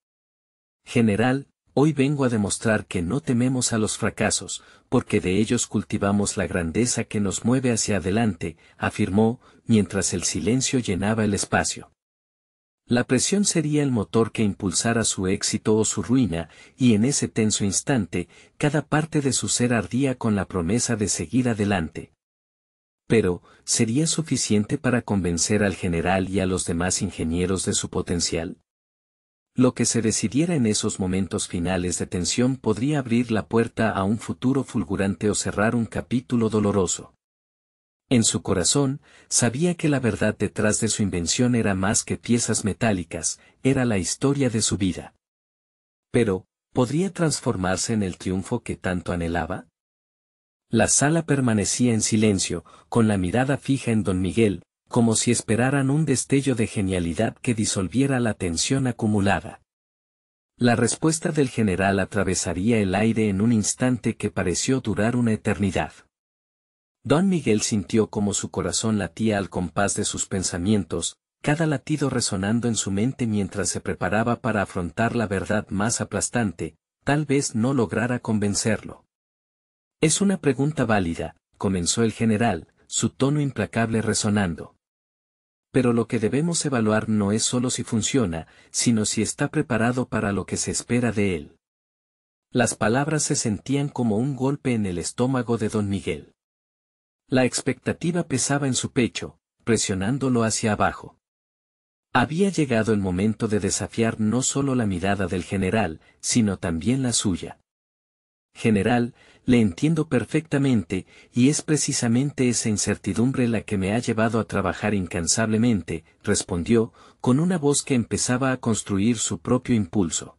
General, hoy vengo a demostrar que no tememos a los fracasos, porque de ellos cultivamos la grandeza que nos mueve hacia adelante, afirmó, mientras el silencio llenaba el espacio. La presión sería el motor que impulsara su éxito o su ruina, y en ese tenso instante, cada parte de su ser ardía con la promesa de seguir adelante. Pero, ¿sería suficiente para convencer al general y a los demás ingenieros de su potencial? Lo que se decidiera en esos momentos finales de tensión podría abrir la puerta a un futuro fulgurante o cerrar un capítulo doloroso. En su corazón, sabía que la verdad detrás de su invención era más que piezas metálicas, era la historia de su vida. Pero, ¿podría transformarse en el triunfo que tanto anhelaba? La sala permanecía en silencio, con la mirada fija en don Miguel, como si esperaran un destello de genialidad que disolviera la tensión acumulada. La respuesta del general atravesaría el aire en un instante que pareció durar una eternidad. Don Miguel sintió como su corazón latía al compás de sus pensamientos, cada latido resonando en su mente mientras se preparaba para afrontar la verdad más aplastante, tal vez no lograra convencerlo. Es una pregunta válida, comenzó el general, su tono implacable resonando. Pero lo que debemos evaluar no es solo si funciona, sino si está preparado para lo que se espera de él. Las palabras se sentían como un golpe en el estómago de don Miguel. La expectativa pesaba en su pecho, presionándolo hacia abajo. Había llegado el momento de desafiar no solo la mirada del general, sino también la suya. General, le entiendo perfectamente, y es precisamente esa incertidumbre la que me ha llevado a trabajar incansablemente, respondió, con una voz que empezaba a construir su propio impulso.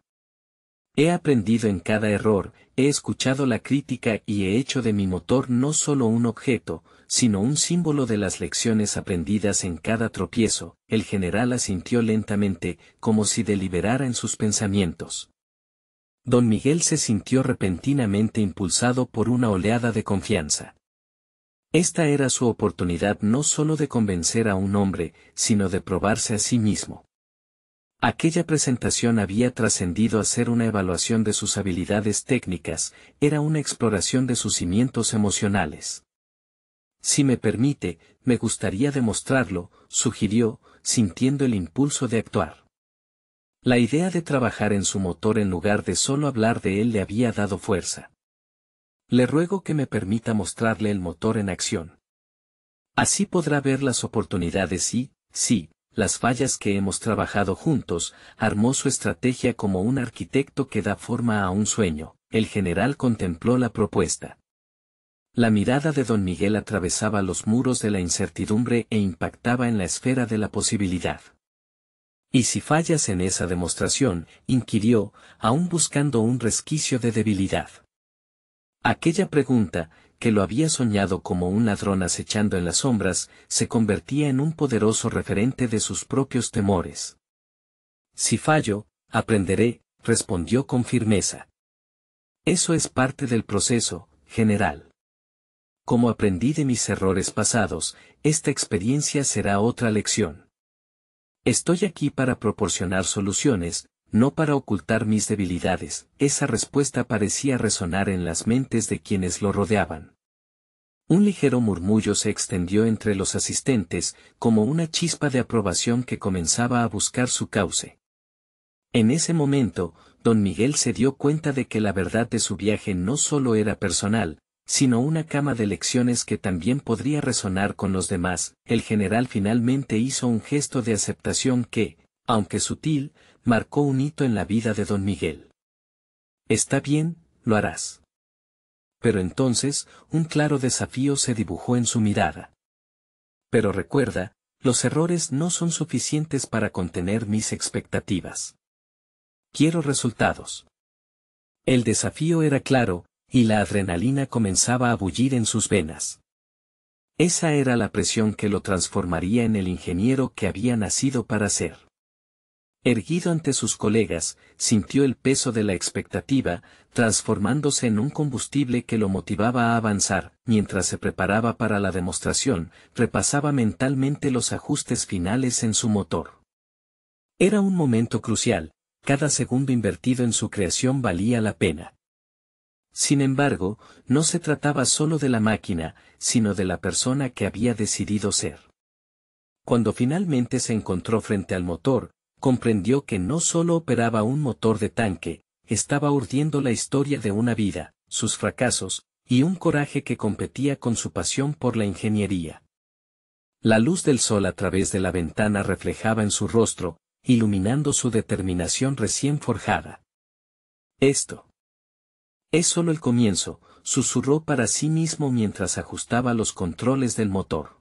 He aprendido en cada error, he escuchado la crítica y he hecho de mi motor no solo un objeto, sino un símbolo de las lecciones aprendidas en cada tropiezo. El general asintió lentamente, como si deliberara en sus pensamientos. Don Miguel se sintió repentinamente impulsado por una oleada de confianza. Esta era su oportunidad no solo de convencer a un hombre, sino de probarse a sí mismo. Aquella presentación había trascendido a ser una evaluación de sus habilidades técnicas, era una exploración de sus cimientos emocionales. Si me permite, me gustaría demostrarlo, sugirió, sintiendo el impulso de actuar. La idea de trabajar en su motor en lugar de solo hablar de él le había dado fuerza. Le ruego que me permita mostrarle el motor en acción. Así podrá ver las oportunidades y, sí, las fallas que hemos trabajado juntos. Armó su estrategia como un arquitecto que da forma a un sueño. El general contempló la propuesta. La mirada de don Miguel atravesaba los muros de la incertidumbre e impactaba en la esfera de la posibilidad. ¿Y si fallas en esa demostración?, inquirió, aún buscando un resquicio de debilidad. Aquella pregunta, que lo había soñado como un ladrón acechando en las sombras, se convertía en un poderoso referente de sus propios temores. Si fallo, aprenderé, respondió con firmeza. Eso es parte del proceso, general. Como aprendí de mis errores pasados, esta experiencia será otra lección. Estoy aquí para proporcionar soluciones, no para ocultar mis debilidades. Esa respuesta parecía resonar en las mentes de quienes lo rodeaban. Un ligero murmullo se extendió entre los asistentes, como una chispa de aprobación que comenzaba a buscar su cauce. En ese momento, don Miguel se dio cuenta de que la verdad de su viaje no solo era personal, sino una cama de lecciones que también podría resonar con los demás. El general finalmente hizo un gesto de aceptación que, aunque sutil, marcó un hito en la vida de don Miguel. Está bien, lo harás. Pero entonces, un claro desafío se dibujó en su mirada. Pero recuerda, los errores no son suficientes para contener mis expectativas. Quiero resultados. El desafío era claro, y la adrenalina comenzaba a bullir en sus venas. Esa era la presión que lo transformaría en el ingeniero que había nacido para ser. Erguido ante sus colegas, sintió el peso de la expectativa, transformándose en un combustible que lo motivaba a avanzar. Mientras se preparaba para la demostración, repasaba mentalmente los ajustes finales en su motor. Era un momento crucial, cada segundo invertido en su creación valía la pena. Sin embargo, no se trataba solo de la máquina, sino de la persona que había decidido ser. Cuando finalmente se encontró frente al motor, comprendió que no solo operaba un motor de tanque, estaba urdiendo la historia de una vida, sus fracasos, y un coraje que competía con su pasión por la ingeniería. La luz del sol a través de la ventana reflejaba en su rostro, iluminando su determinación recién forjada. Esto es solo el comienzo, susurró para sí mismo mientras ajustaba los controles del motor.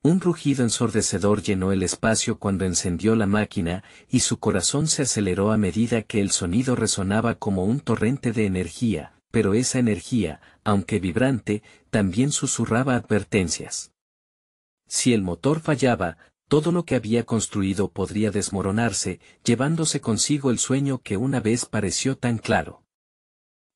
Un rugido ensordecedor llenó el espacio cuando encendió la máquina, y su corazón se aceleró a medida que el sonido resonaba como un torrente de energía, pero esa energía, aunque vibrante, también susurraba advertencias. Si el motor fallaba, todo lo que había construido podría desmoronarse, llevándose consigo el sueño que una vez pareció tan claro.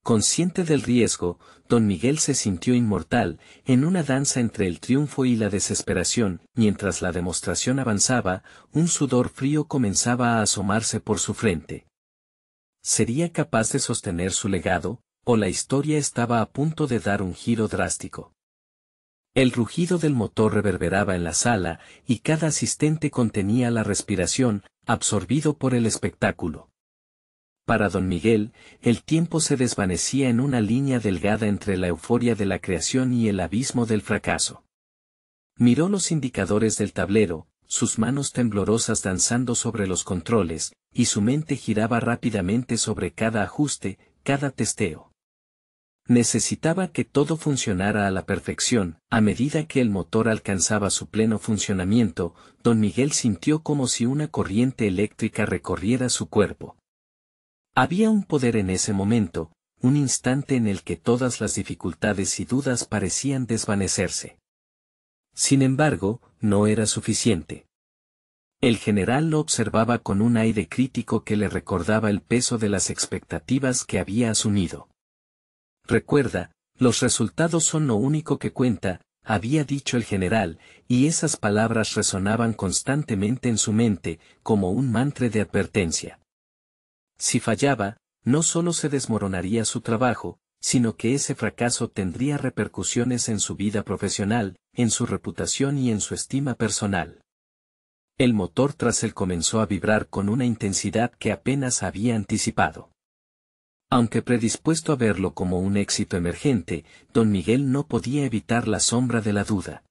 Consciente del riesgo, don Miguel se sintió inmortal, en una danza entre el triunfo y la desesperación. Mientras la demostración avanzaba, un sudor frío comenzaba a asomarse por su frente. ¿Sería capaz de sostener su legado, o la historia estaba a punto de dar un giro drástico? El rugido del motor reverberaba en la sala, y cada asistente contenía la respiración, absorbido por el espectáculo. Para don Miguel, el tiempo se desvanecía en una línea delgada entre la euforia de la creación y el abismo del fracaso. Miró los indicadores del tablero, sus manos temblorosas danzando sobre los controles, y su mente giraba rápidamente sobre cada ajuste, cada testeo. Necesitaba que todo funcionara a la perfección. A medida que el motor alcanzaba su pleno funcionamiento, don Miguel sintió como si una corriente eléctrica recorriera su cuerpo. Había un poder en ese momento, un instante en el que todas las dificultades y dudas parecían desvanecerse. Sin embargo, no era suficiente. El general lo observaba con un aire crítico que le recordaba el peso de las expectativas que había asumido. Recuerda, los resultados son lo único que cuenta, había dicho el general, y esas palabras resonaban constantemente en su mente, como un mantra de advertencia. Si fallaba, no solo se desmoronaría su trabajo, sino que ese fracaso tendría repercusiones en su vida profesional, en su reputación y en su estima personal. El motor tras él comenzó a vibrar con una intensidad que apenas había anticipado. Aunque predispuesto a verlo como un éxito emergente, don Miguel no podía evitar la sombra de la duda.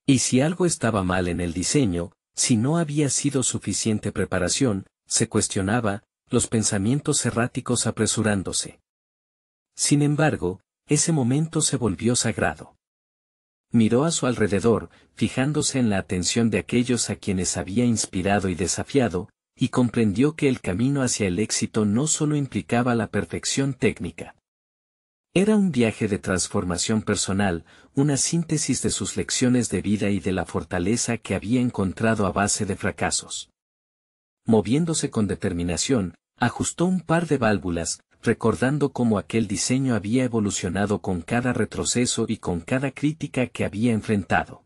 Y si algo estaba mal en el diseño, si no había sido suficiente preparación, se cuestionaba, los pensamientos erráticos apresurándose. Sin embargo, ese momento se volvió sagrado. Miró a su alrededor, fijándose en la atención de aquellos a quienes había inspirado y desafiado, y comprendió que el camino hacia el éxito no solo implicaba la perfección técnica. Era un viaje de transformación personal, una síntesis de sus lecciones de vida y de la fortaleza que había encontrado a base de fracasos. Moviéndose con determinación, ajustó un par de válvulas, recordando cómo aquel diseño había evolucionado con cada retroceso y con cada crítica que había enfrentado.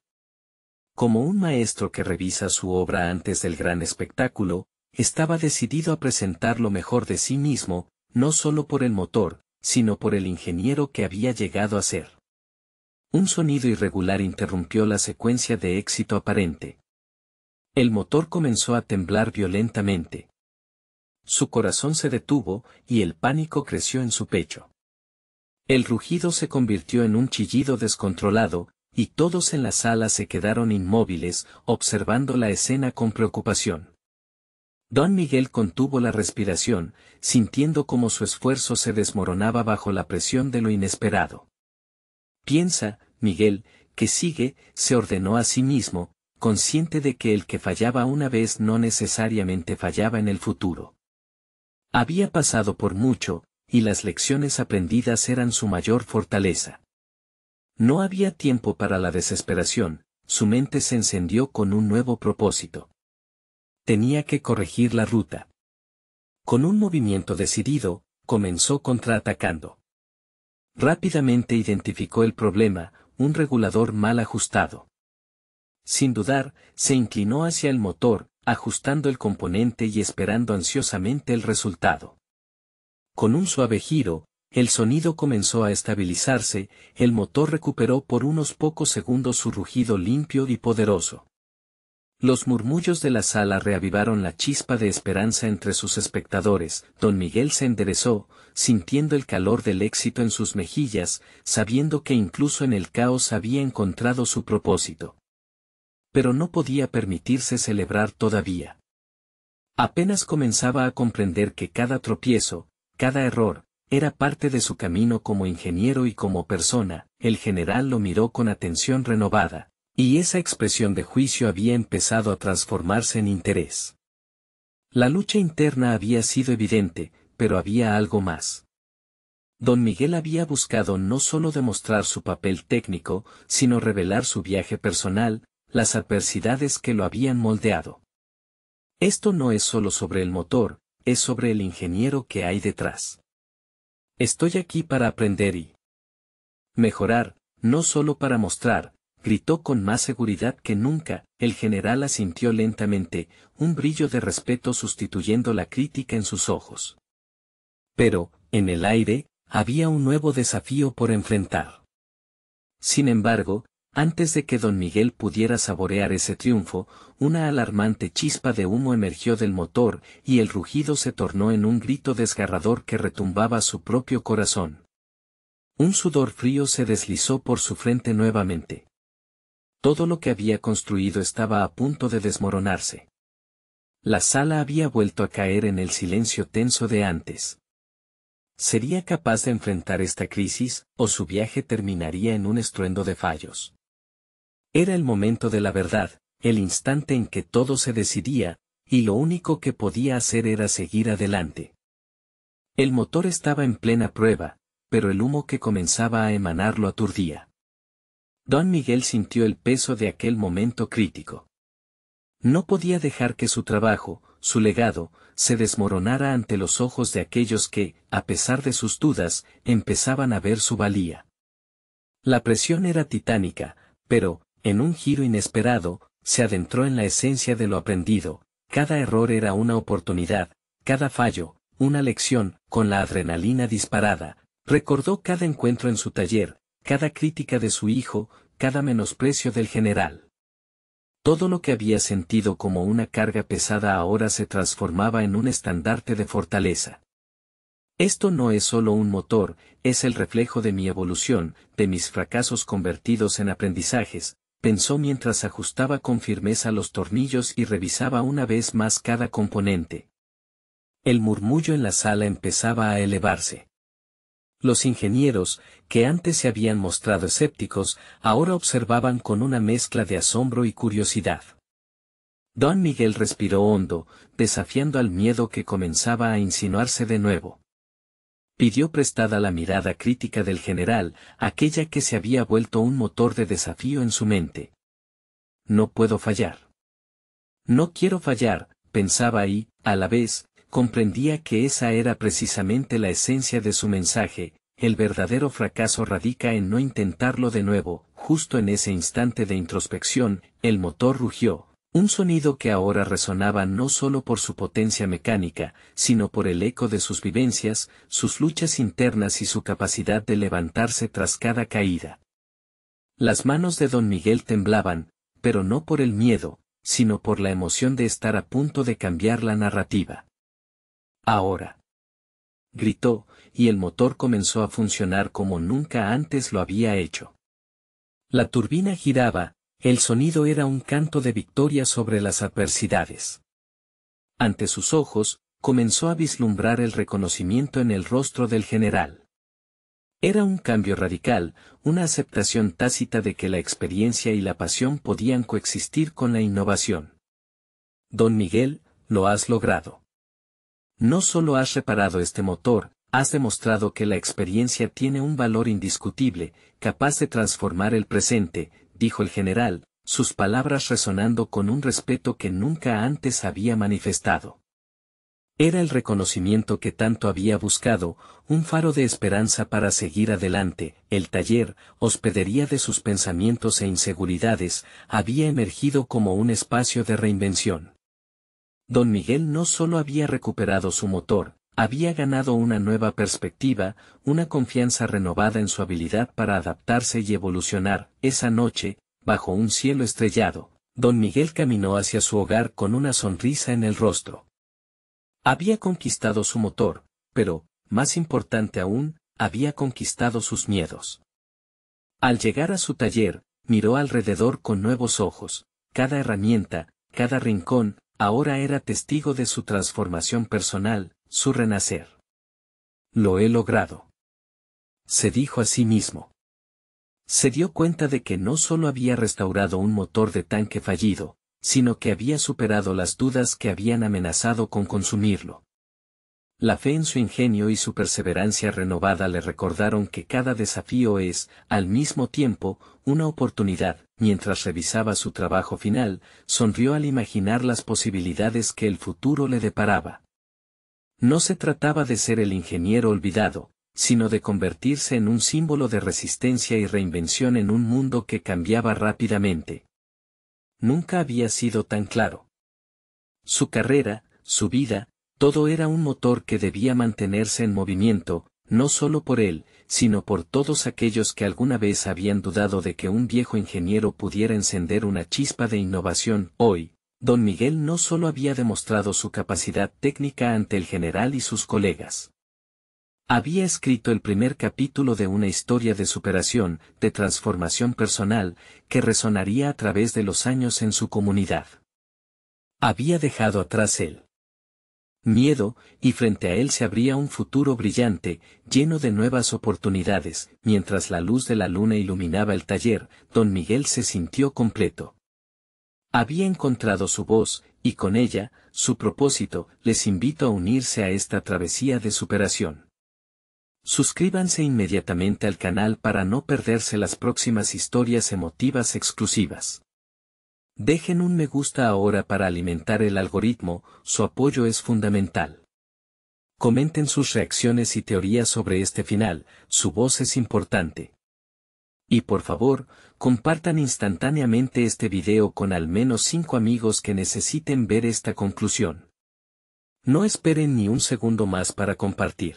Como un maestro que revisa su obra antes del gran espectáculo, estaba decidido a presentar lo mejor de sí mismo, no solo por el motor, sino por el ingeniero que había llegado a ser. Un sonido irregular interrumpió la secuencia de éxito aparente. El motor comenzó a temblar violentamente. Su corazón se detuvo, y el pánico creció en su pecho. El rugido se convirtió en un chillido descontrolado, y todos en la sala se quedaron inmóviles, observando la escena con preocupación. Don Miguel contuvo la respiración, sintiendo cómo su esfuerzo se desmoronaba bajo la presión de lo inesperado. Piensa, Miguel, que sigue, se ordenó a sí mismo, consciente de que el que fallaba una vez no necesariamente fallaba en el futuro. Había pasado por mucho, y las lecciones aprendidas eran su mayor fortaleza. No había tiempo para la desesperación, su mente se encendió con un nuevo propósito. Tenía que corregir la ruta. Con un movimiento decidido, comenzó contraatacando. Rápidamente identificó el problema, un regulador mal ajustado. Sin dudar, se inclinó hacia el motor, ajustando el componente y esperando ansiosamente el resultado. Con un suave giro, el sonido comenzó a estabilizarse, el motor recuperó por unos pocos segundos su rugido limpio y poderoso. Los murmullos de la sala reavivaron la chispa de esperanza entre sus espectadores. Don Miguel se enderezó, sintiendo el calor del éxito en sus mejillas, sabiendo que incluso en el caos había encontrado su propósito. Pero no podía permitirse celebrar todavía. Apenas comenzaba a comprender que cada tropiezo, cada error, era parte de su camino como ingeniero y como persona. El general lo miró con atención renovada, y esa expresión de juicio había empezado a transformarse en interés. La lucha interna había sido evidente, pero había algo más. Don Miguel había buscado no solo demostrar su papel técnico, sino revelar su viaje personal, las adversidades que lo habían moldeado. Esto no es solo sobre el motor, es sobre el ingeniero que hay detrás. Estoy aquí para aprender y mejorar, no solo para mostrar, gritó con más seguridad que nunca. El general asintió lentamente, un brillo de respeto sustituyendo la crítica en sus ojos. Pero, en el aire, había un nuevo desafío por enfrentar. Sin embargo, antes de que don Miguel pudiera saborear ese triunfo, una alarmante chispa de humo emergió del motor, y el rugido se tornó en un grito desgarrador que retumbaba su propio corazón. Un sudor frío se deslizó por su frente nuevamente. Todo lo que había construido estaba a punto de desmoronarse. La sala había vuelto a caer en el silencio tenso de antes. ¿Sería capaz de enfrentar esta crisis, o su viaje terminaría en un estruendo de fallos? Era el momento de la verdad, el instante en que todo se decidía, y lo único que podía hacer era seguir adelante. El motor estaba en plena prueba, pero el humo que comenzaba a emanar lo aturdía. Don Miguel sintió el peso de aquel momento crítico. No podía dejar que su trabajo, su legado, se desmoronara ante los ojos de aquellos que, a pesar de sus dudas, empezaban a ver su valía. La presión era titánica, pero, en un giro inesperado, se adentró en la esencia de lo aprendido. Cada error era una oportunidad, cada fallo, una lección. Con la adrenalina disparada, recordó cada encuentro en su taller, cada crítica de su hijo, cada menosprecio del general. Todo lo que había sentido como una carga pesada ahora se transformaba en un estandarte de fortaleza. Esto no es solo un motor, es el reflejo de mi evolución, de mis fracasos convertidos en aprendizajes, pensó mientras ajustaba con firmeza los tornillos y revisaba una vez más cada componente. El murmullo en la sala empezaba a elevarse. Los ingenieros, que antes se habían mostrado escépticos, ahora observaban con una mezcla de asombro y curiosidad. Don Miguel respiró hondo, desafiando al miedo que comenzaba a insinuarse de nuevo. Pidió prestada la mirada crítica del general, aquella que se había vuelto un motor de desafío en su mente. No puedo fallar. No quiero fallar, pensaba y, a la vez, comprendía que esa era precisamente la esencia de su mensaje. El verdadero fracaso radica en no intentarlo de nuevo. Justo en ese instante de introspección, el motor rugió, un sonido que ahora resonaba no solo por su potencia mecánica, sino por el eco de sus vivencias, sus luchas internas y su capacidad de levantarse tras cada caída. Las manos de don Miguel temblaban, pero no por el miedo, sino por la emoción de estar a punto de cambiar la narrativa. Ahora, gritó, y el motor comenzó a funcionar como nunca antes lo había hecho. La turbina giraba, el sonido era un canto de victoria sobre las adversidades. Ante sus ojos, comenzó a vislumbrar el reconocimiento en el rostro del general. Era un cambio radical, una aceptación tácita de que la experiencia y la pasión podían coexistir con la innovación. Don Miguel, lo has logrado. No solo has reparado este motor, has demostrado que la experiencia tiene un valor indiscutible, capaz de transformar el presente, dijo el general, sus palabras resonando con un respeto que nunca antes había manifestado. Era el reconocimiento que tanto había buscado, un faro de esperanza para seguir adelante. El taller, hospedería de sus pensamientos e inseguridades, había emergido como un espacio de reinvención. Don Miguel no solo había recuperado su motor, había ganado una nueva perspectiva, una confianza renovada en su habilidad para adaptarse y evolucionar. Esa noche, bajo un cielo estrellado, don Miguel caminó hacia su hogar con una sonrisa en el rostro. Había conquistado su motor, pero, más importante aún, había conquistado sus miedos. Al llegar a su taller, miró alrededor con nuevos ojos. Cada herramienta, cada rincón, ahora era testigo de su transformación personal, su renacer. Lo he logrado. Se dijo a sí mismo. Se dio cuenta de que no solo había restaurado un motor de tanque fallido, sino que había superado las dudas que habían amenazado con consumirlo. La fe en su ingenio y su perseverancia renovada le recordaron que cada desafío es, al mismo tiempo, una oportunidad. Mientras revisaba su trabajo final, sonrió al imaginar las posibilidades que el futuro le deparaba. No se trataba de ser el ingeniero olvidado, sino de convertirse en un símbolo de resistencia y reinvención en un mundo que cambiaba rápidamente. Nunca había sido tan claro. Su carrera, su vida, todo era un motor que debía mantenerse en movimiento, no solo por él, sino por todos aquellos que alguna vez habían dudado de que un viejo ingeniero pudiera encender una chispa de innovación. Hoy, don Miguel no solo había demostrado su capacidad técnica ante el general y sus colegas. Había escrito el primer capítulo de una historia de superación, de transformación personal, que resonaría a través de los años en su comunidad. Había dejado atrás el miedo, y frente a él se abría un futuro brillante, lleno de nuevas oportunidades. Mientras la luz de la luna iluminaba el taller, don Miguel se sintió completo. Había encontrado su voz, y con ella, su propósito. Les invito a unirse a esta travesía de superación. Suscríbanse inmediatamente al canal para no perderse las próximas historias emotivas exclusivas. Dejen un me gusta ahora para alimentar el algoritmo, su apoyo es fundamental. Comenten sus reacciones y teorías sobre este final, su voz es importante. Y por favor, compartan instantáneamente este video con al menos 5 amigos que necesiten ver esta conclusión. No esperen ni un segundo más para compartir.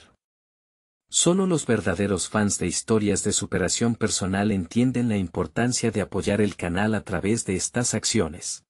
Solo los verdaderos fans de historias de superación personal entienden la importancia de apoyar el canal a través de estas acciones.